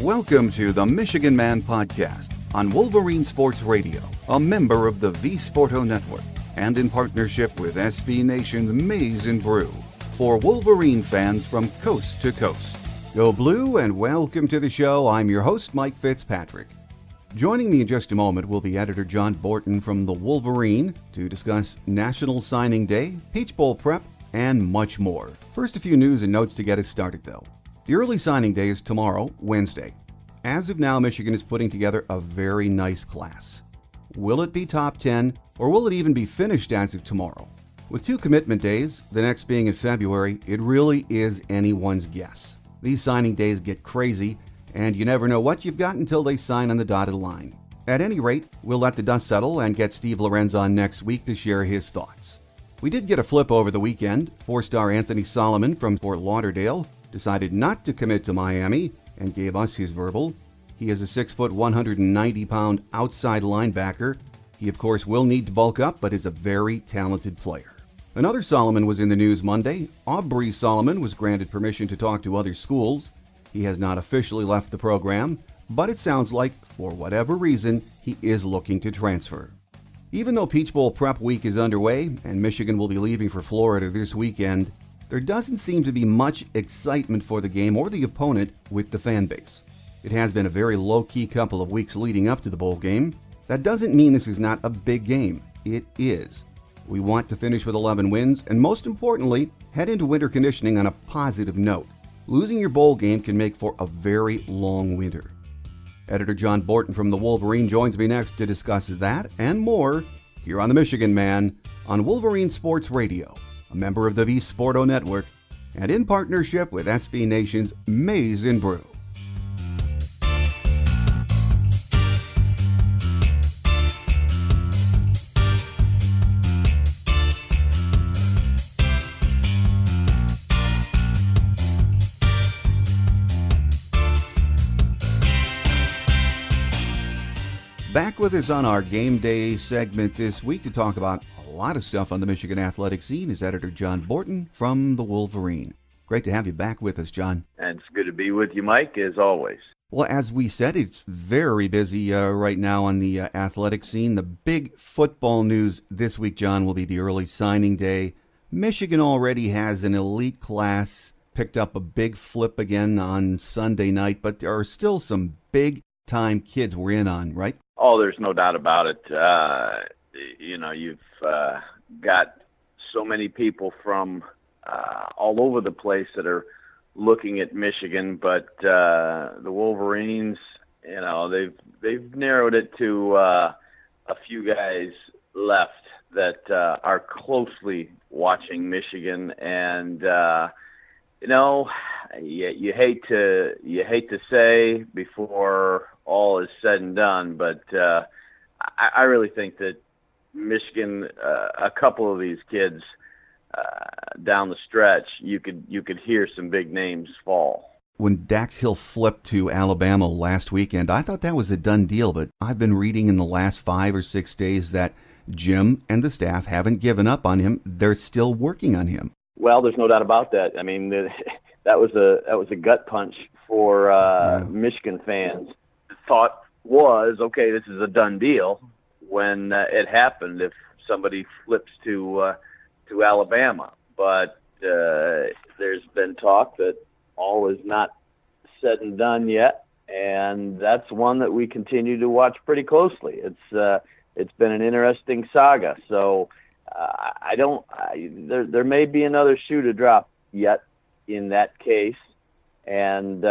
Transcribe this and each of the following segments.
Welcome to the Michigan Man Podcast on Wolverine Sports Radio, a member of the V Sporto Network, and in partnership with SB Nation's Maize and Brew, for Wolverine fans from coast to coast. Go Blue and welcome to the show. I'm your host, Mike Fitzpatrick. Joining me in just a moment will be editor John Borton from the Wolverine to discuss National Signing Day, Peach Bowl prep, and much more. First, a few news and notes to get us started, though. The early signing day is tomorrow, Wednesday. As of now, Michigan is putting together a very nice class. Will it be top 10, or will it even be finished as of tomorrow? With 2 commitment days, the next being in February, it really is anyone's guess. These signing days get crazy, and you never know what you've got until they sign on the dotted line. At any rate, we'll let the dust settle and get Steve Lorenz on next week to share his thoughts. We did get a flip over the weekend. 4-star Anthony Solomon from Fort Lauderdale decided not to commit to Miami and gave us his verbal. He is a 6-foot, 190-pound outside linebacker. He, of course, will need to bulk up, but is a very talented player. Another Solomon was in the news Monday. Aubrey Solomon was granted permission to talk to other schools. He has not officially left the program, but it sounds like, for whatever reason, he is looking to transfer. Even though Peach Bowl prep week is underway and Michigan will be leaving for Florida this weekend, there doesn't seem to be much excitement for the game or the opponent with the fan base. It has been a very low-key couple of weeks leading up to the bowl game. That doesn't mean this is not a big game. It is. We want to finish with 11 wins and, most importantly, head into winter conditioning on a positive note. Losing your bowl game can make for a very long winter. Editor John Borton from the Wolverine joins me next to discuss that and more here on the Michigan Man on Wolverine Sports Radio, a member of the V Sporto Network, and in partnership with SB Nation's Maize and Brew. Back with us on our Game Day segment this week to talk about a lot of stuff on the Michigan athletic scene is editor John Borton from the Wolverine. Great to have you back with us, John. And it's good to be with you, Mike, as always. Well, as we said, it's very busy right now on the athletic scene. The big football news this week, John, will be the early signing day. Michigan already has an elite class, picked up a big flip again on Sunday night, but there are still some big-time kids we're in on, right? Oh, there's no doubt about it. You've got so many people from all over the place that are looking at Michigan, but the Wolverines, they've narrowed it to a few guys left that are closely watching Michigan, and you hate to say before all is said and done, but I really think that Michigan, a couple of these kids down the stretch, you could hear some big names fall. When Dax Hill flipped to Alabama last weekend, I thought that was a done deal, but I've been reading in the last 5 or 6 days that Jim and the staff haven't given up on him. They're still working on him. Well, there's no doubt about that. I mean, that was a gut punch for Michigan fans. The thought was, okay, this is a done deal. When it happened, if somebody flips to Alabama, but there's been talk that all is not said and done yet, and that's one that we continue to watch pretty closely. It's been an interesting saga. So there may be another shoe to drop yet in that case, and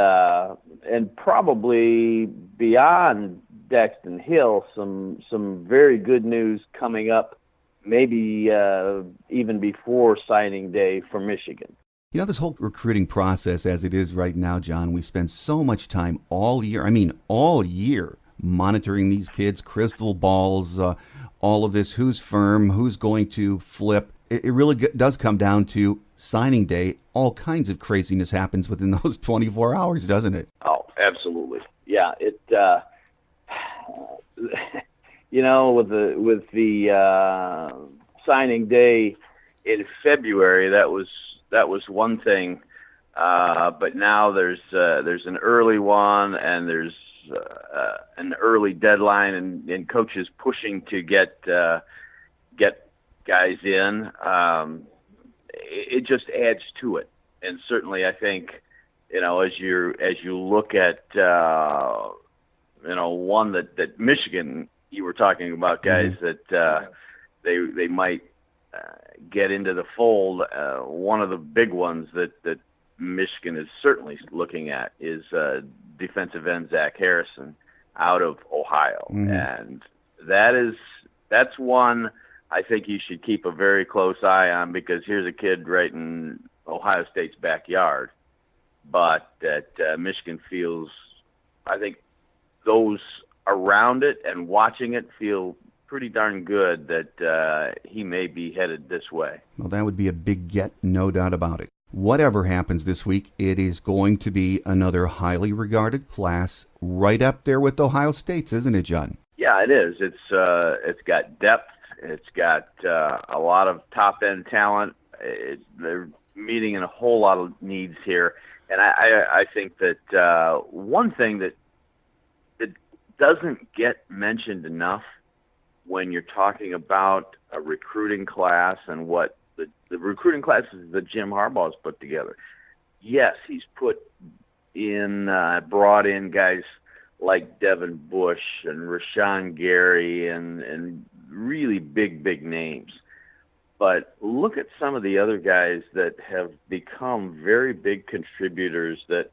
probably beyond Daxton Hill, some very good news coming up, maybe even before signing day for Michigan. You know, this whole recruiting process as it is right now, John, we spend so much time all year, monitoring these kids, crystal balls, all of this, who's firm, who's going to flip. It really does come down to signing day. All kinds of craziness happens within those 24 hours, doesn't it? Oh, absolutely. Yeah, it with the signing day in February, that was one thing. but now there's an early one, and there's an early deadline, and coaches pushing to get guys in. It just adds to it, and certainly I think, as you look at one that Michigan, you were talking about guys that they might get into the fold. One of the big ones that Michigan is certainly looking at is defensive end Zach Harrison out of Ohio, and that's one I think you should keep a very close eye on, because here's a kid right in Ohio State's backyard, but that Michigan feels, I think those around it and watching it feel pretty darn good that he may be headed this way. Well, that would be a big get, no doubt about it. Whatever happens this week, it is going to be another highly regarded class, right up there with Ohio State's, isn't it, John? Yeah, it is. It's got depth. It's got a lot of top-end talent. They're meeting in a whole lot of needs here. And I think that one thing that doesn't get mentioned enough when you're talking about a recruiting class and what the recruiting classes that Jim Harbaugh has put together. Yes, he's brought in guys like Devin Bush and Rashawn Gary and really big names. But look at some of the other guys that have become very big contributors that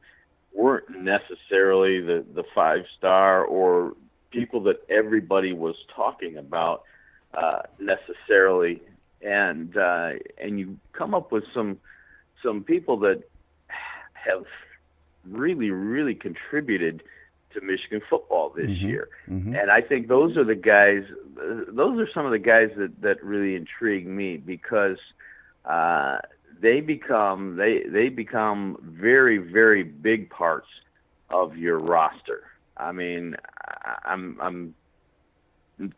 weren't necessarily the five-star or people that everybody was talking about necessarily. And you come up with some people that have really contributed to Michigan football this year. And I think those are some of the guys that really intrigue me, because they become very big parts of your roster. I mean, I'm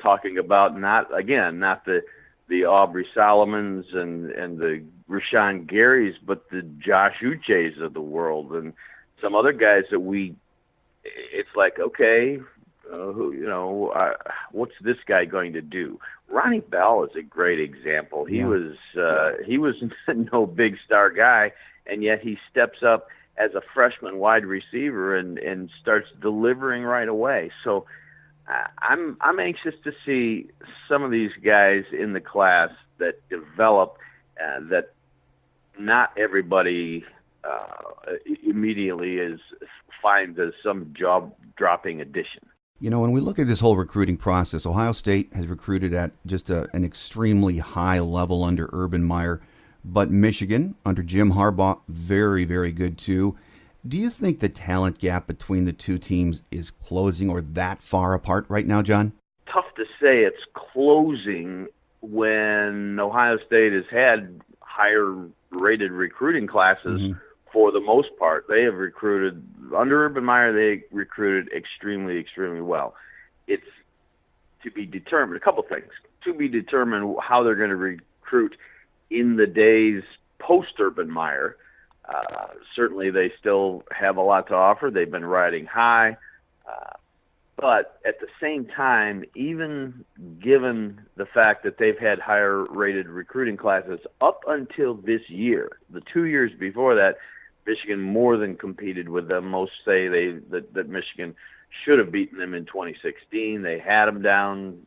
talking about not the Aubrey Solomons and the Rashawn Garys, but the Josh Uches of the world and some other guys that it's like, okay, what's this guy going to do? Ronnie Bell is a great example. He was no big star guy, and yet he steps up as a freshman wide receiver and starts delivering right away. So I'm anxious to see some of these guys in the class that develop that not everybody immediately finds as some job-dropping addition. When we look at this whole recruiting process, Ohio State has recruited at just an extremely high level under Urban Meyer, but Michigan, under Jim Harbaugh, very, very good too. Do you think the talent gap between the two teams is closing or that far apart right now, John? Tough to say it's closing when Ohio State has had higher-rated recruiting classes. For the most part, they have recruited under Urban Meyer. They recruited extremely well. It's to be determined. A couple things to be determined how they're going to recruit in the days post Urban Meyer. Certainly, they still have a lot to offer. They've been riding high, but at the same time, even given the fact that they've had higher-rated recruiting classes up until this year, the 2 years before that, Michigan more than competed with them. Most say that Michigan should have beaten them in 2016. They had them down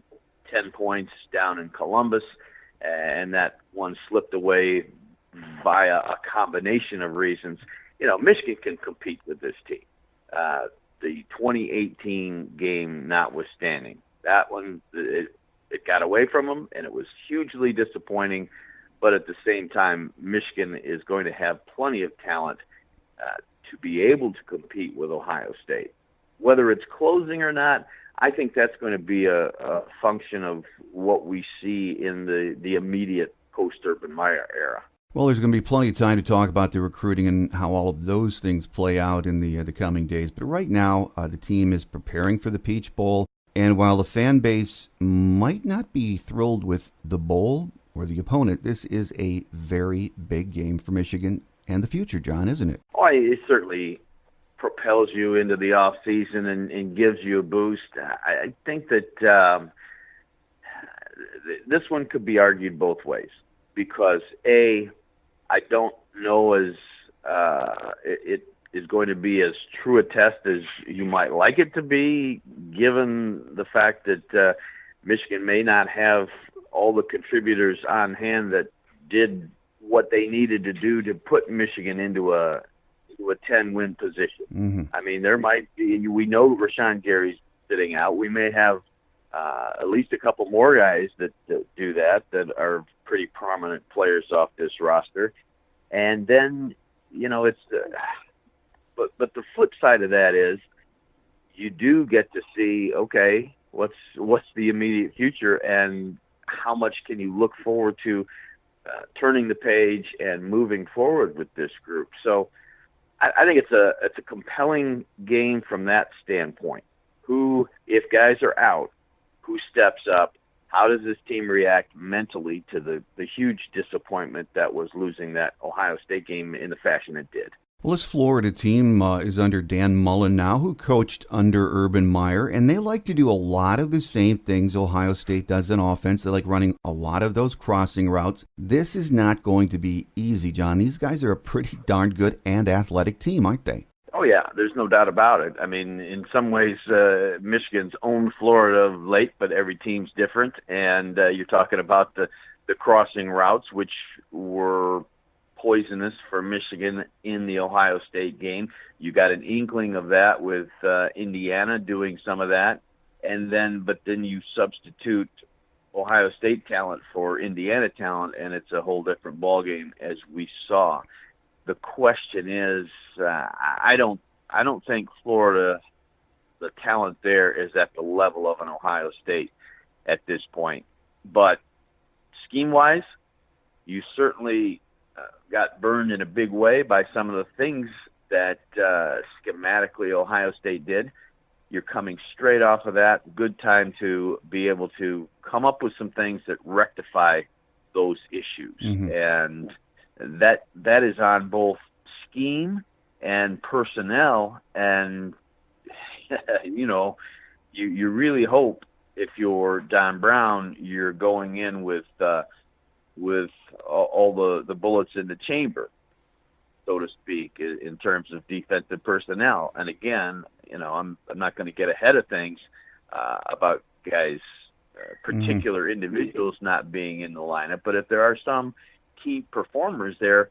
10 points down in Columbus, and that one slipped away via a combination of reasons. Michigan can compete with this team. The 2018 game notwithstanding, that one, it got away from them, and it was hugely disappointing. But at the same time, Michigan is going to have plenty of talent to be able to compete with Ohio State. Whether it's closing or not, I think that's going to be a function of what we see in the immediate post-Urban Meyer era. Well, there's going to be plenty of time to talk about the recruiting and how all of those things play out in the coming days. But right now, the team is preparing for the Peach Bowl. And while the fan base might not be thrilled with the bowl or the opponent, this is a very big game for Michigan and the future, John, isn't it? Oh, it certainly propels you into the off season and gives you a boost. I think that this one could be argued both ways because I don't know as it is going to be as true a test as you might like it to be, given the fact that Michigan may not have all the contributors on hand that did what they needed to do to put Michigan into a 10-win position. Mm-hmm. I mean, there might be. We know Rashawn Gary's sitting out. We may have at least a couple more guys that do that are pretty prominent players off this roster. And then, it's but the flip side of that is you do get to see, okay, what's the immediate future and how much can you look forward to turning the page and moving forward with this group. So I think it's a compelling game from that standpoint. Who, if guys are out, who steps up? How does this team react mentally to the huge disappointment that was losing that Ohio State game in the fashion it did? Well, this Florida team is under Dan Mullen now, who coached under Urban Meyer, and they like to do a lot of the same things Ohio State does in offense. They like running a lot of those crossing routes. This is not going to be easy, John. These guys are a pretty darn good and athletic team, aren't they? Oh, yeah, there's no doubt about it. I mean, in some ways, Michigan's owned Florida of late, but every team's different. And you're talking about the crossing routes, which were poisonous for Michigan in the Ohio State game. You got an inkling of that with Indiana doing some of that. But then you substitute Ohio State talent for Indiana talent, and it's a whole different ballgame, as we saw. The question is, I don't think Florida, the talent there is at the level of an Ohio State at this point. But scheme-wise, you certainly got burned in a big way by some of the things that schematically Ohio State did. You're coming straight off of that. Good time to be able to come up with some things that rectify those issues. Mm-hmm. And that is on both scheme and personnel. And, you really hope if you're Don Brown, you're going in with all the bullets in the chamber, so to speak, in terms of defensive personnel. And again, I'm not going to get ahead of things about guys, particular individuals not being in the lineup. But if there are some key performers there,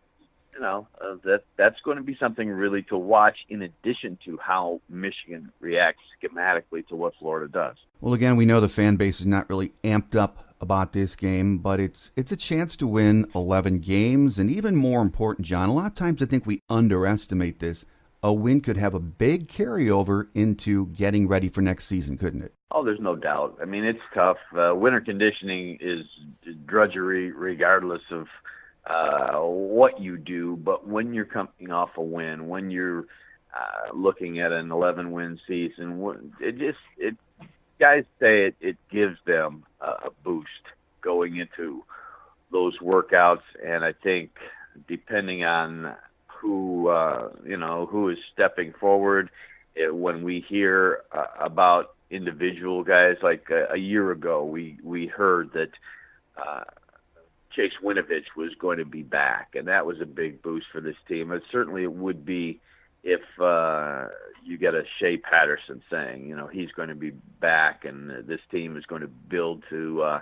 that's going to be something really to watch, in addition to how Michigan reacts schematically to what Florida does. Well, again, we know the fan base is not really amped up about this game, but it's a chance to win 11 games. And even more important, John, a lot of times I think we underestimate this. A win could have a big carryover into getting ready for next season, couldn't it? Oh, there's no doubt. I mean, it's tough. Winter conditioning is drudgery regardless of what you do. But when you're coming off a win, when you're looking at an 11-win season, guys say it gives them a boost going into those workouts. And I think depending on who is stepping forward, when we hear about individual guys, like a year ago, we heard that Chase Winovich was going to be back, and that was a big boost for this team. And certainly it would be if you get a Shea Patterson saying, he's going to be back, and this team is going to build to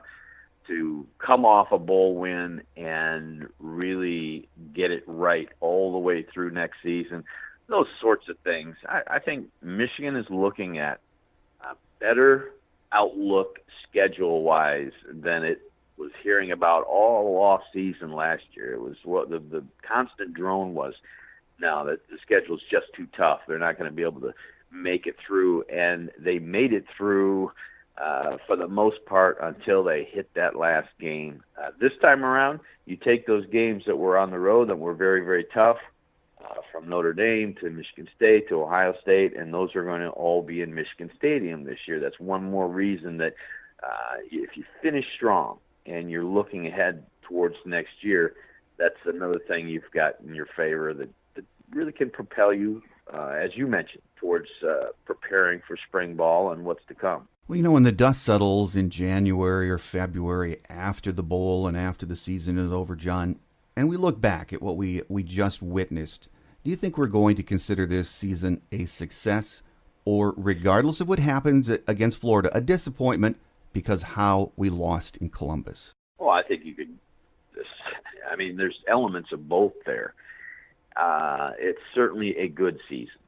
come off a bowl win and really get it right all the way through next season. Those sorts of things. I think Michigan is looking at a better outlook schedule-wise than it was hearing about all off season last year. It was what the constant drone was. Now that the schedule's just too tough, they're not going to be able to make it through, and they made it through for the most part until they hit that last game. This time around, you take those games that were on the road that were very, very tough, from Notre Dame to Michigan State to Ohio State, and those are going to all be in Michigan Stadium this year. That's one more reason that if you finish strong and you're looking ahead towards next year, that's another thing you've got in your favor that really can propel you, as you mentioned, towards preparing for spring ball and what's to come. Well, when the dust settles in January or February after the bowl and after the season is over, John, and we look back at what we just witnessed, do you think we're going to consider this season a success, or regardless of what happens against Florida, a disappointment because how we lost in Columbus? Well, I think you could. There's elements of both there. It's certainly a good season.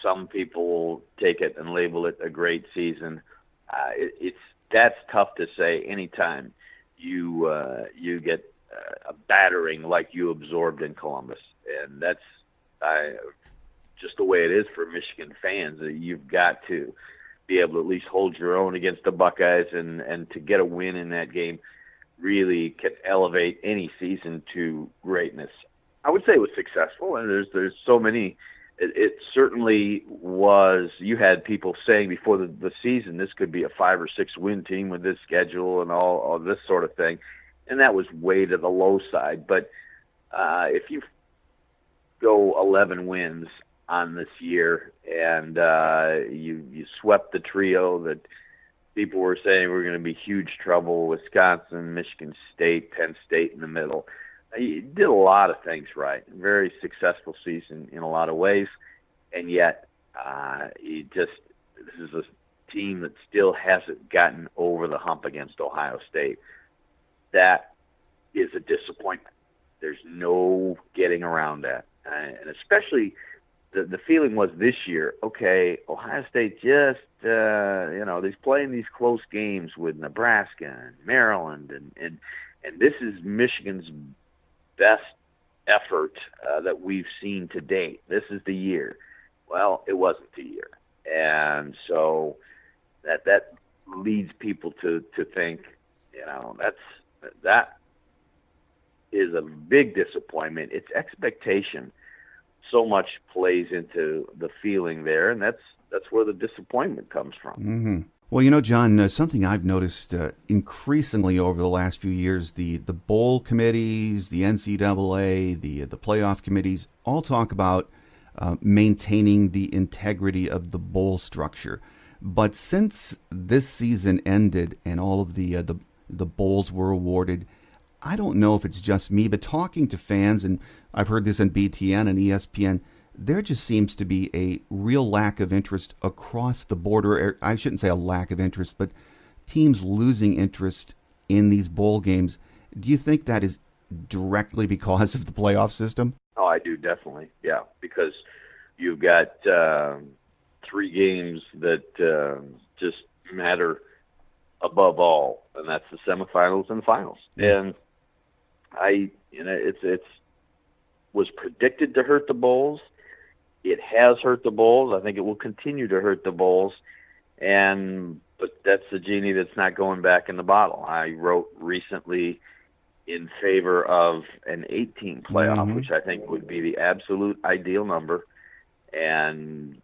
Some people take it and label it a great season. That's tough to say anytime you get a battering like you absorbed in Columbus, and that's just the way it is for Michigan fans. You've got to be able to at least hold your own against the Buckeyes, and to get a win in that game really can elevate any season to greatness. I would say it was successful, and there's so many. It certainly was. You had people saying before the season this could be a 5 or 6 win team with this schedule and all this sort of thing, and that was way to the low side. But if you go 11 wins on this year, and you swept the trio that people were saying were going to be huge trouble: Wisconsin, Michigan State, Penn State in the middle. You did a lot of things right. Very successful season in a lot of ways, and yet this is a team that still hasn't gotten over the hump against Ohio State. That is a disappointment. There's no getting around that, and especially the feeling was this year. Okay, Ohio State just he's playing these close games with Nebraska and Maryland, and this is Michigan's best effort that we've seen to date. This is the year. Well, it wasn't the year, and so that leads people to think, that is a big disappointment. It's expectation so much plays into the feeling there, and that's where the disappointment comes from. Mm-hmm. Well, John, something I've noticed increasingly over the last few years, the bowl committees, the NCAA, the playoff committees, all talk about maintaining the integrity of the bowl structure. But since this season ended and all of the bowls were awarded, I don't know if it's just me, but talking to fans, and I've heard this on BTN and ESPN, there just seems to be a real lack of interest across the board, or I shouldn't say a lack of interest, but teams losing interest in these bowl games. Do you think that is directly because of the playoff system? Oh, I do, definitely, yeah, because you've got 3 games that just matter above all, and that's the semifinals and finals. And it was predicted to hurt the bowls. It has hurt the bowls. I think it will continue to hurt the bowls, but that's the genie that's not going back in the bottle. I wrote recently in favor of an 18 playoff, which I think would be the absolute ideal number. And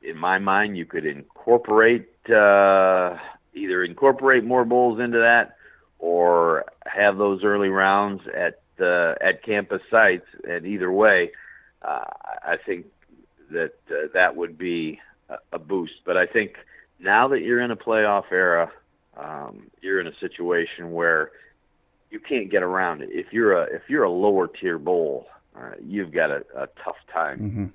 in my mind, you could incorporate either incorporate more bowls into that, or have those early rounds at campus sites. And either way, I think that would be a boost. But I think now that you're in a playoff era, you're in a situation where you can't get around it. If you're a lower tier bowl, you've got a tough time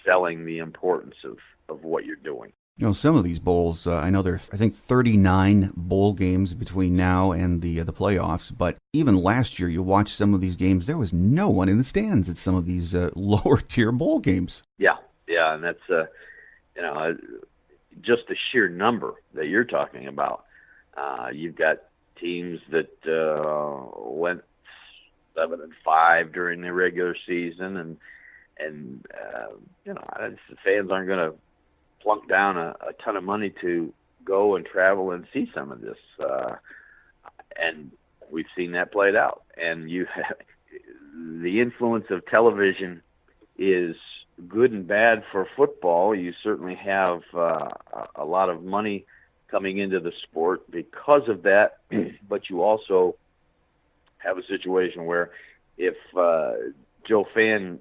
selling the importance of what you're doing. Some of these bowls, I know there's, I think, 39 bowl games between now and the playoffs. But even last year, you watch some of these games, there was no one in the stands at some of these lower tier bowl games. Yeah, and that's just the sheer number that you're talking about. You've got teams that went 7-5 during the regular season, and the fans aren't going to plunk down a ton of money to go and travel and see some of this, and we've seen that played out. And the influence of television is good and bad for football. You certainly have a lot of money coming into the sport because of that, but you also have a situation where if Joe Fan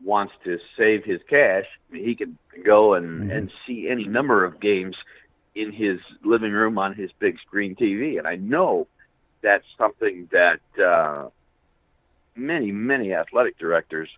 wants to save his cash, he can go and see any number of games in his living room on his big screen TV. And I know that's something that many athletic directors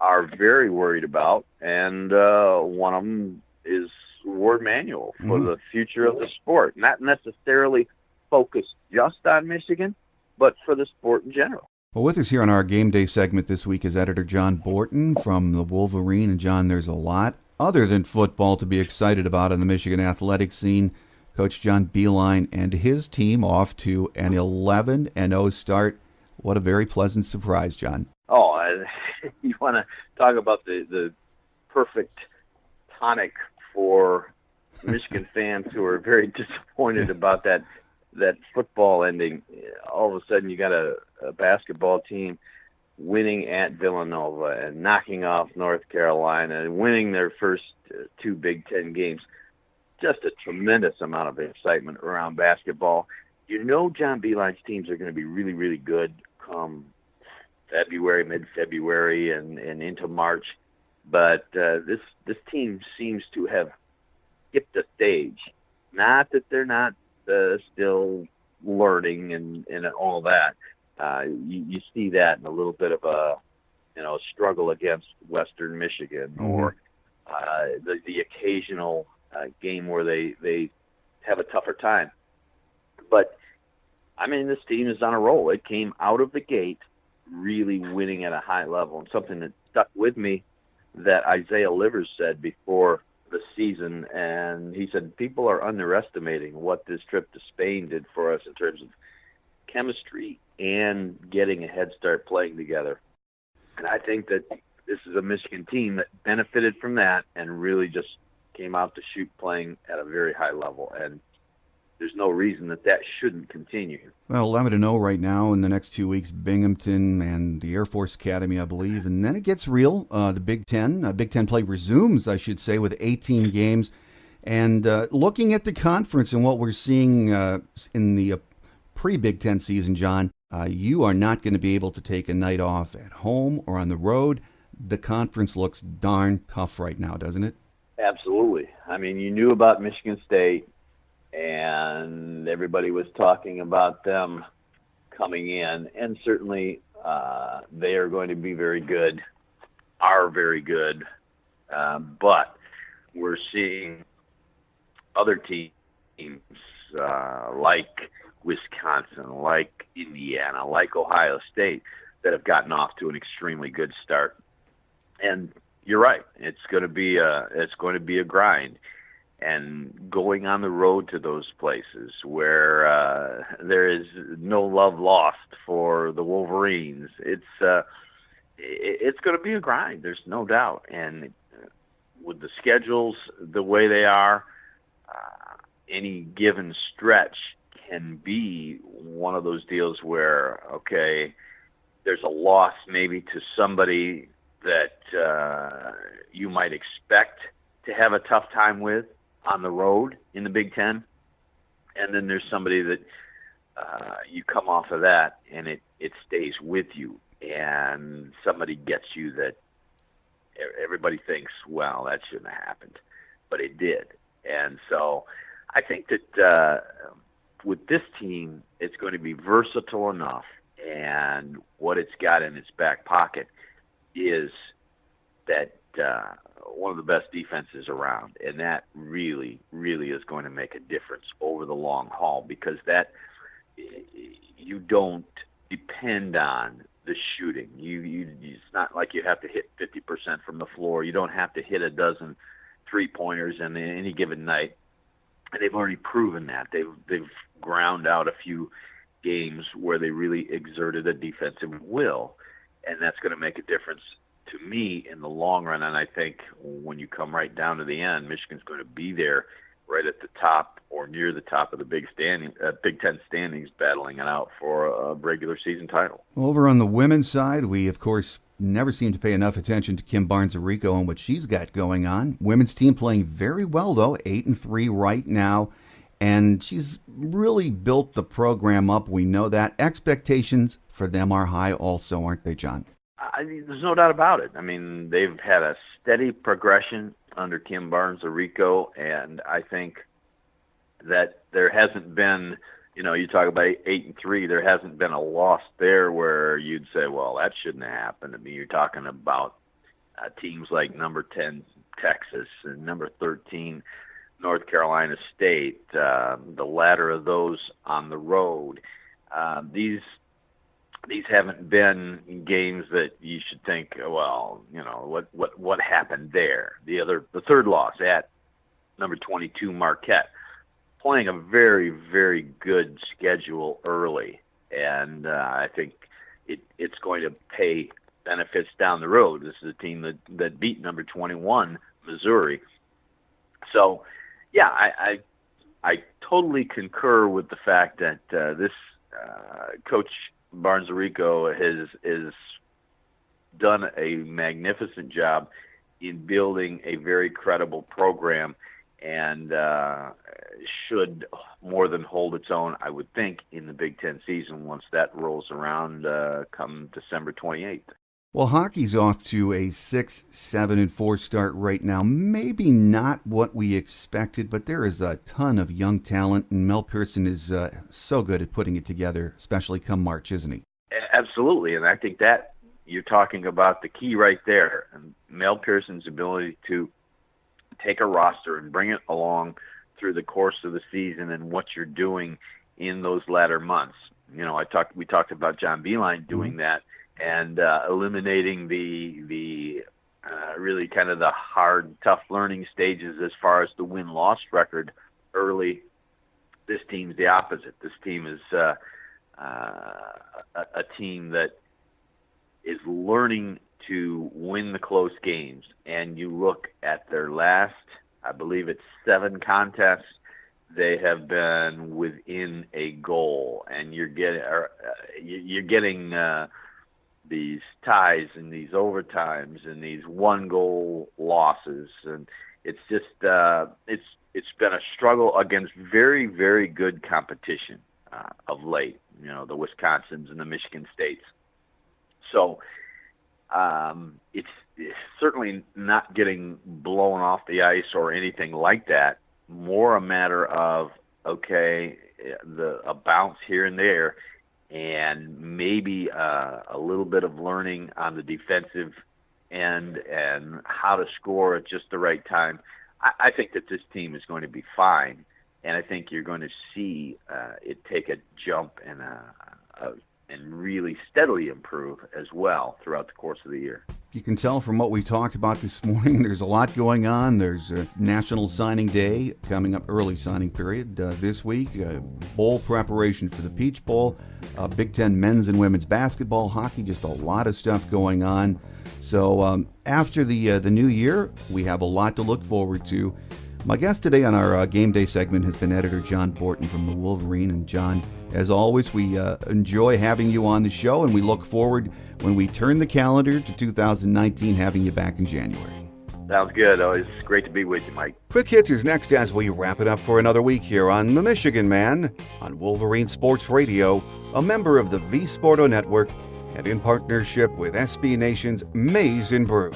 are very worried about, and one of them is Ward Manuel for the future of the sport. Not necessarily focused just on Michigan, but for the sport in general. Well, with us here on our Game Day segment this week is editor John Borton from the Wolverine. And John, there's a lot other than football to be excited about in the Michigan athletic scene. Coach John Beilein and his team off to an 11-0 start. What a very pleasant surprise, John. Oh, you want to talk about the perfect tonic for Michigan fans who are very disappointed about that football ending. All of a sudden, you got a basketball team winning at Villanova and knocking off North Carolina and winning their first two Big Ten games. Just a tremendous amount of excitement around basketball. You know John Beilein's teams are going to be really, really good come February, mid-February, and into March. But this team seems to have skipped a stage. Not that they're not still learning and all that. You see that in a little bit of a struggle against Western Michigan, or the occasional game where they have a tougher time. But I mean, this team is on a roll. It came out of the gate really winning at a high level, and something that stuck with me that Isaiah Livers said before the season, and he said people are underestimating what this trip to Spain did for us in terms of chemistry and getting a head start playing together. And I think that this is a Michigan team that benefited from that and really just came out to shoot playing at a very high level. And there's no reason that shouldn't continue. Well, 11-0 right now. In the next 2 weeks, Binghamton and the Air Force Academy, I believe. And then it gets real. The Big Ten. Big Ten play resumes, I should say, with 18 games. And looking at the conference and what we're seeing in the pre-Big Ten season, John, you are not going to be able to take a night off at home or on the road. The conference looks darn tough right now, doesn't it? Absolutely. I mean, you knew about Michigan State, and everybody was talking about them coming in, and certainly they are going to be very good, but we're seeing other teams like Wisconsin, like Indiana, like Ohio State that have gotten off to an extremely good start. And you're right, it's going to be a grind. And going on the road to those places where there is no love lost for the Wolverines, it's going to be a grind. There's no doubt. And with the schedules the way they are, any given stretch can be one of those deals where, okay, there's a loss maybe to somebody that you might expect to have a tough time with on the road in the Big Ten, and then there's somebody that you come off of that and it stays with you, and somebody gets you that everybody thinks, well, that shouldn't have happened, but it did. And so I think that with this team, it's going to be versatile enough, and what it's got in its back pocket is that one of the best defenses around, and that really, really is going to make a difference over the long haul, because that you don't depend on the shooting. It's not like you have to hit 50% from the floor. You don't have to hit a dozen three-pointers in any given night. And they've already proven that. They've ground out a few games where they really exerted a defensive will, and that's going to make a difference to me in the long run. And I think when you come right down to the end, Michigan's going to be there right at the top or near the top of the Big Ten standings, battling it out for a regular season title. Well, over on the women's side, we, of course, never seem to pay enough attention to Kim Barnes-Arico and what she's got going on. Women's team playing very well, though, 8-3 right now. and she's really built the program up. We know that. Expectations for them are high also, aren't they, John? There's no doubt about it. I mean, they've had a steady progression under Kim Barnes-Arico, and I think that there hasn't been, you talk about 8-3, there hasn't been a loss there where you'd say, well, that shouldn't have happened. I mean, you're talking about teams like number 10 Texas and number 13 North Carolina State, the latter of those on the road. These haven't been games that you should think, well, what happened there? The third loss at number 22 Marquette, playing a very, very good schedule early, and I think it's going to pay benefits down the road. This is a team that beat number 21 Missouri. So, yeah, I totally concur with the fact that this Coach Barnes-Arico has done a magnificent job in building a very credible program, and should more than hold its own, I would think, in the Big Ten season once that rolls around come December 28th. Well, hockey's off to a 6-7-4 start right now. Maybe not what we expected, but there is a ton of young talent, and Mel Pearson is so good at putting it together, especially come March, isn't he? Absolutely, and I think that you're talking about the key right there, and Mel Pearson's ability to take a roster and bring it along through the course of the season and what you're doing in those latter months. We talked about John Beilein doing that, and eliminating the really kind of the hard, tough learning stages as far as the win-loss record early. This team's the opposite. This team is a team that is learning to win the close games. And you look at their last, I believe it's 7 contests, they have been within a goal, and you're getting these ties and these overtimes and these 1-goal losses, and it's just it's been a struggle against very, very good competition of late. The Wisconsins and the Michigan States. So it's certainly not getting blown off the ice or anything like that. More a matter of, okay, a bounce here and there, and maybe a little bit of learning on the defensive end and how to score at just the right time. I think that this team is going to be fine, and I think you're going to see it take a jump and really steadily improve as well throughout the course of the year. You can tell from what we talked about this morning, there's a lot going on. There's a National Signing Day coming up, early signing period this week, bowl preparation for the Peach Bowl, Big Ten men's and women's basketball, hockey, just a lot of stuff going on. So after the new year, we have a lot to look forward to. My guest today on our Game Day segment has been editor John Borton from the Wolverine. And John, as always, we enjoy having you on the show, and we look forward, when we turn the calendar to 2019, having you back in January. Sounds good. Always great to be with you, Mike. Quick Hits is next as we wrap it up for another week here on The Michigan Man on Wolverine Sports Radio, a member of the V Sporto Network, and in partnership with SB Nation's Maize and Brew.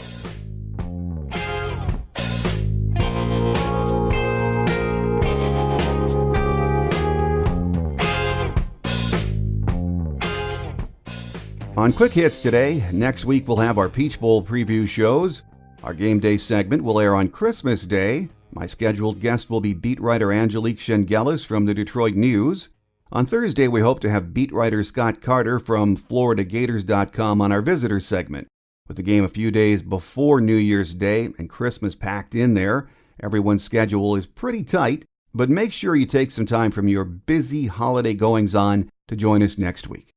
On Quick Hits today, next week we'll have our Peach Bowl preview shows. Our Game Day segment will air on Christmas Day. My scheduled guest will be beat writer Angelique Shengelis from the Detroit News. On Thursday, we hope to have beat writer Scott Carter from FloridaGators.com on our visitor segment. With the game a few days before New Year's Day and Christmas packed in there, everyone's schedule is pretty tight, but make sure you take some time from your busy holiday goings-on to join us next week.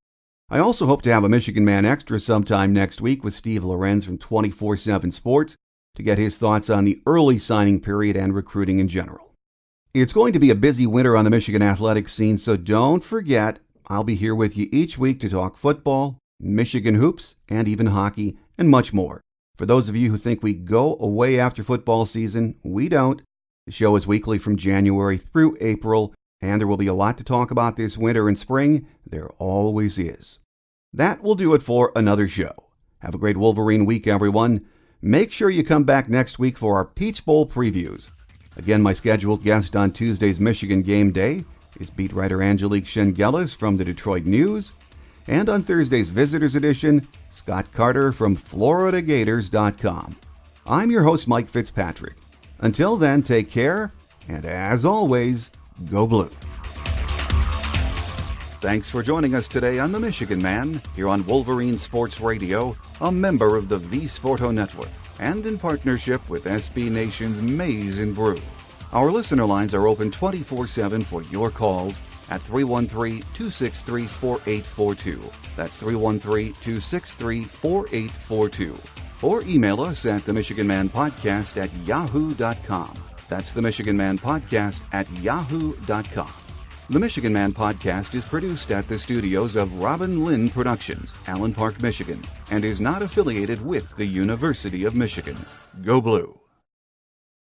I also hope to have a Michigan Man Extra sometime next week with Steve Lorenz from 24/7 Sports to get his thoughts on the early signing period and recruiting in general. It's going to be a busy winter on the Michigan athletics scene, so don't forget, I'll be here with you each week to talk football, Michigan hoops, and even hockey, and much more. For those of you who think we go away after football season, we don't. The show is weekly from January through April, and there will be a lot to talk about this winter and spring. There always is. That will do it for another show. Have a great Wolverine week, everyone. Make sure you come back next week for our Peach Bowl previews. Again, my scheduled guest on Tuesday's Michigan Game Day is beat writer Angelique Shengelis from the Detroit News. And on Thursday's Visitors Edition, Scott Carter from FloridaGators.com. I'm your host, Mike Fitzpatrick. Until then, take care, and as always, go blue. Thanks for joining us today on The Michigan Man, here on Wolverine Sports Radio, a member of the V Sporto Network, and in partnership with SB Nation's Maize and Brew. Our listener lines are open 24/7 for your calls at 313-263-4842. That's 313-263-4842. Or email us at themichiganmanpodcast@yahoo.com. That's themichiganmanpodcast@yahoo.com. The Michigan Man Podcast is produced at the studios of Robin Lynn Productions, Allen Park, Michigan, and is not affiliated with the University of Michigan. Go Blue!